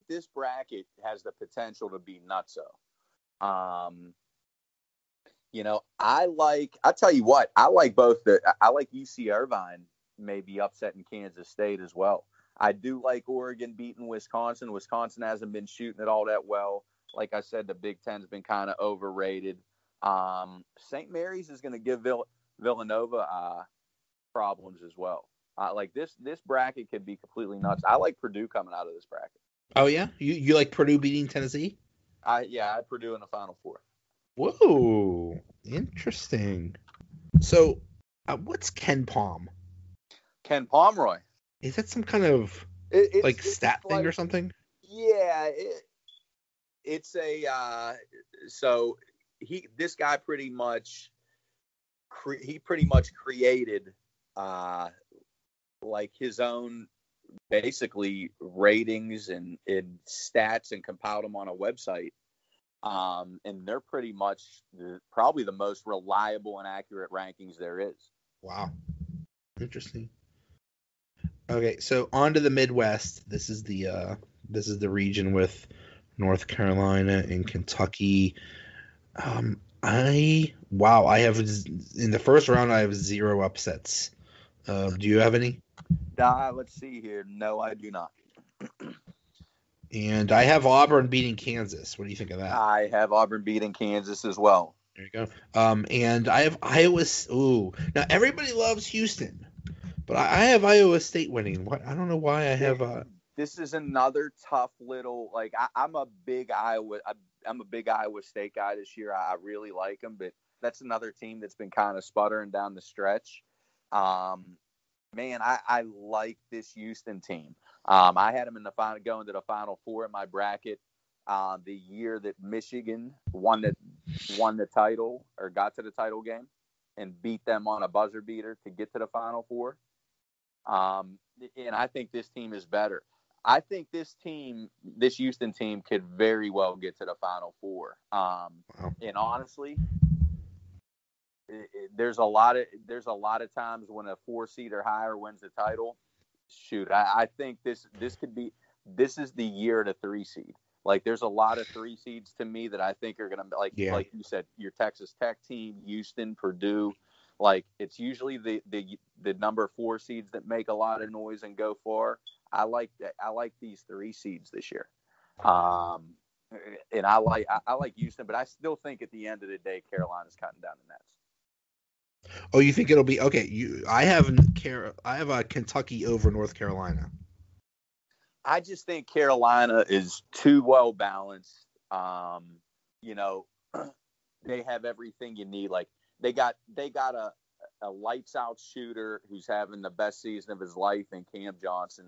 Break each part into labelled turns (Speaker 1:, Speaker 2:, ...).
Speaker 1: this bracket has the potential to be nutso. I'll tell you what, I like UC Irvine maybe upsetting Kansas State as well. I do like Oregon beating Wisconsin. Wisconsin hasn't been shooting it all that well. Like I said, the Big Ten's been kind of overrated. St. Mary's is going to give Villanova problems as well. Like this bracket could be completely nuts. I like Purdue coming out of this bracket.
Speaker 2: Oh yeah, you like Purdue beating Tennessee?
Speaker 1: I had Purdue in the Final Four.
Speaker 2: Whoa, interesting. So, what's Ken Palm?
Speaker 1: Ken Pomeroy.
Speaker 2: Is that some kind of stat thing or something?
Speaker 1: Yeah, it's a this guy pretty much created like his own basically ratings and stats and compiled them on a website. And they're pretty much probably the most reliable and accurate rankings there is.
Speaker 2: Wow. Interesting. Okay, so on to the Midwest. This is the region with North Carolina and Kentucky. I have in the first round I have 0 upsets. Do you have any?
Speaker 1: Let's see here. No, I do not.
Speaker 2: And I have Auburn beating Kansas. What do you think of that?
Speaker 1: I have Auburn beating Kansas as well.
Speaker 2: There you go. And I have Iowa. Ooh, now everybody loves Houston, but I have Iowa State winning. What? I don't know why I have.
Speaker 1: This is another tough little. Like I'm a big Iowa State guy this year. I really like them, but that's another team that's been kind of sputtering down the stretch. Man, I like this Houston team. I had them in the final, going to the Final Four in my bracket. The year that Michigan won the title or got to the title game and beat them on a buzzer beater to get to the Final Four. And I think this team is better. I think this Houston team could very well get to the Final Four. And honestly, there's a lot of times when a 4 seed or higher wins the title. Shoot, I think this is the year to 3 seed. Like there's a lot of 3 seeds to me that I think are going to like you said, your Texas Tech team, Houston, Purdue. Like it's usually the number 4 seeds that make a lot of noise and go far. I like these 3 seeds this year. And I like Houston, but I still think at the end of the day, Carolina's cutting down the nets.
Speaker 2: Oh, you think it'll be okay? I have a Kentucky over North Carolina.
Speaker 1: I just think Carolina is too well balanced. They have everything you need. Like they got a lights out shooter who's having the best season of his life in Cam Johnson,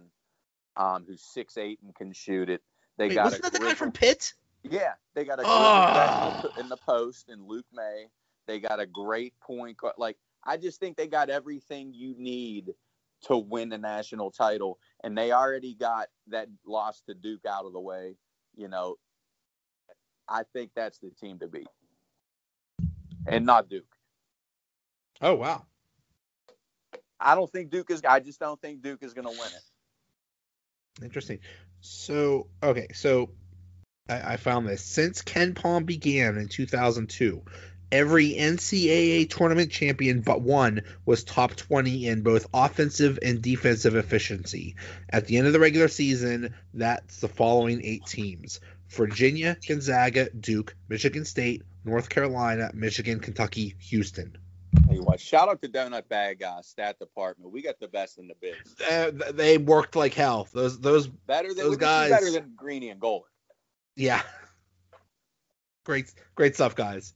Speaker 1: who's 6'8" and can shoot it.
Speaker 2: Wasn't that the guy from Pitt?
Speaker 1: Yeah, they got a in the post and Luke May. They got a great point guard. Like I just think they got everything you need to win the national title, and they already got that loss to Duke out of the way. I think that's the team to beat, and not Duke.
Speaker 2: Oh wow!
Speaker 1: I just don't think Duke is going to win it.
Speaker 2: Interesting. So I found this. Since Ken Palm began in 2002, every NCAA tournament champion but one was top 20 in both offensive and defensive efficiency. At the end of the regular season, that's the following 8 teams: Virginia, Gonzaga, Duke, Michigan State, North Carolina, Michigan, Kentucky, Houston.
Speaker 1: Hey, what? Shout out to Donut Bag Stat Department. We got the best in the biz.
Speaker 2: They worked like hell. Those guys
Speaker 1: better than Greeny and Gold.
Speaker 2: Yeah. Great stuff, guys.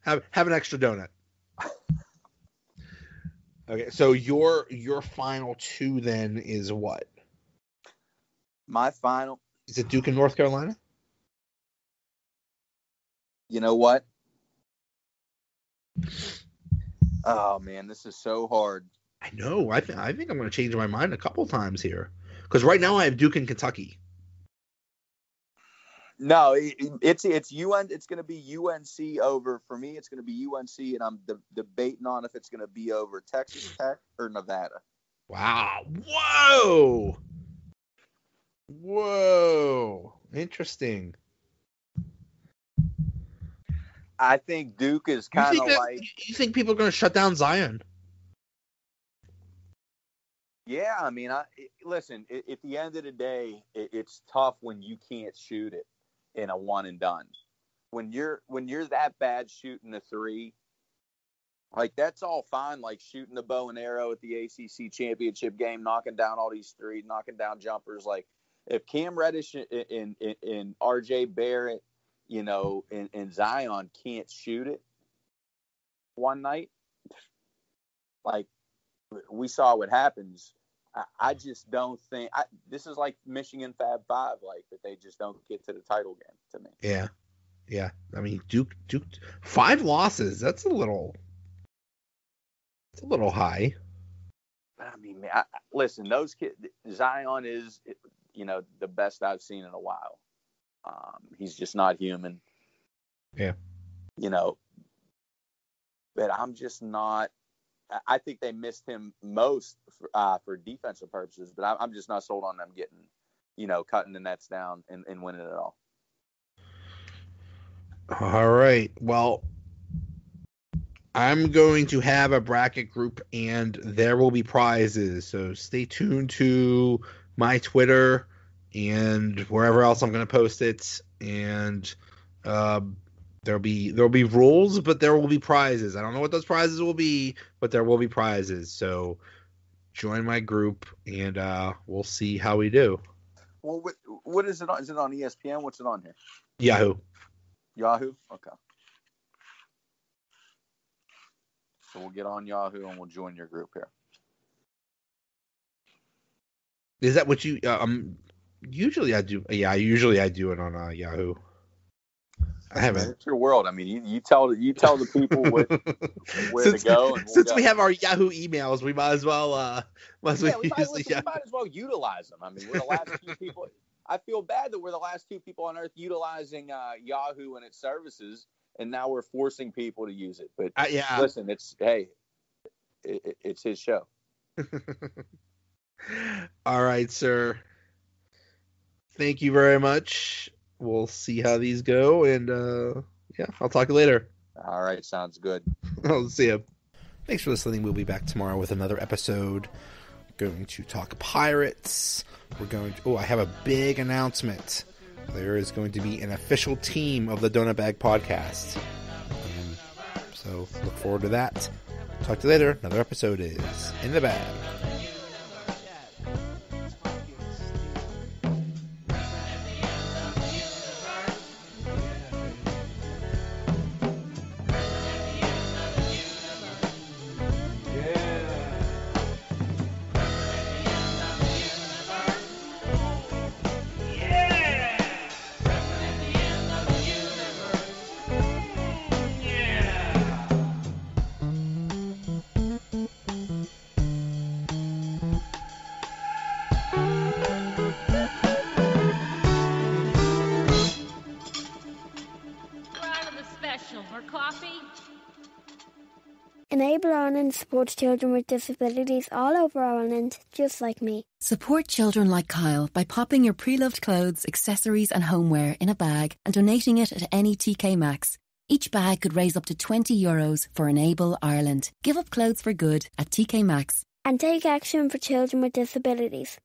Speaker 2: Have an extra donut. Okay, so your final 2 then is what?
Speaker 1: My final
Speaker 2: is it Duke and North Carolina?
Speaker 1: You know what? Oh man, this is so hard.
Speaker 2: I know. I think I'm going to change my mind a couple times here because right now I have Duke and Kentucky.
Speaker 1: No, it's UN. It's going to be UNC over for me. It's going to be UNC, and I'm debating on if it's going to be over Texas Tech or Nevada.
Speaker 2: Wow! Whoa! Interesting.
Speaker 1: I think Duke is kind of like.
Speaker 2: You think people are going to shut down Zion?
Speaker 1: Yeah, I mean, listen. At the end of the day, it's tough when you can't shoot it in a one and done. When you're that bad shooting a three, like that's all fine. Like shooting the bow and arrow at the ACC championship game, knocking down all these threes, knocking down jumpers. Like if Cam Reddish and RJ Barrett, you know, and Zion can't shoot it one night, like we saw what happens. I just don't think this is like Michigan Fab Five, like that they just don't get to the title game to me.
Speaker 2: Yeah. I mean, Duke 5 losses. That's a little high.
Speaker 1: But I mean, man, listen, those kids. Zion is, you know, the best I've seen in a while. He's just not human.
Speaker 2: Yeah.
Speaker 1: You know, but I'm just not. I think they missed him most for defensive purposes, but I'm just not sold on them getting, you know, cutting the nets down and winning it all.
Speaker 2: All right. Well, I'm going to have a bracket group, and there will be prizes. So stay tuned to my Twitter and wherever else I'm going to post it. And there'll be rules, but there will be prizes. I don't know what those prizes will be, but there will be prizes. So join my group, and we'll see how we do.
Speaker 1: Well, what is it on? Is it on ESPN? What's it on here?
Speaker 2: Yahoo.
Speaker 1: Okay. So we'll get on Yahoo and we'll join your group here.
Speaker 2: Is that what you usually I do? Yeah, usually I do it on Yahoo. I haven't.
Speaker 1: It's your world. I mean, you tell the people where to go. And
Speaker 2: since we have our Yahoo emails, we might as well.
Speaker 1: We might as well utilize them. I mean, we're the last few people. I feel bad that we're the last 2 people on earth utilizing Yahoo and its services, and now we're forcing people to use it. But listen, it's his show.
Speaker 2: All right, sir. Thank you very much. We'll see how these go, and I'll talk to you later.
Speaker 1: All right, sounds good.
Speaker 2: I'll see you. Thanks for listening. We'll be back tomorrow with another episode. Going to talk Pirates. I have a big announcement. There is going to be an official team of the Donut Bag Podcast. So look forward to that. Talk to you later. Another episode is in the bag.
Speaker 3: Enable Ireland supports children with disabilities all over Ireland, just like me.
Speaker 4: Support children like Kyle by popping your pre-loved clothes, accessories and homeware in a bag and donating it at any TK Maxx. Each bag could raise up to €20 for Enable Ireland. Give up clothes for good at TK Maxx.
Speaker 3: And take action for children with disabilities.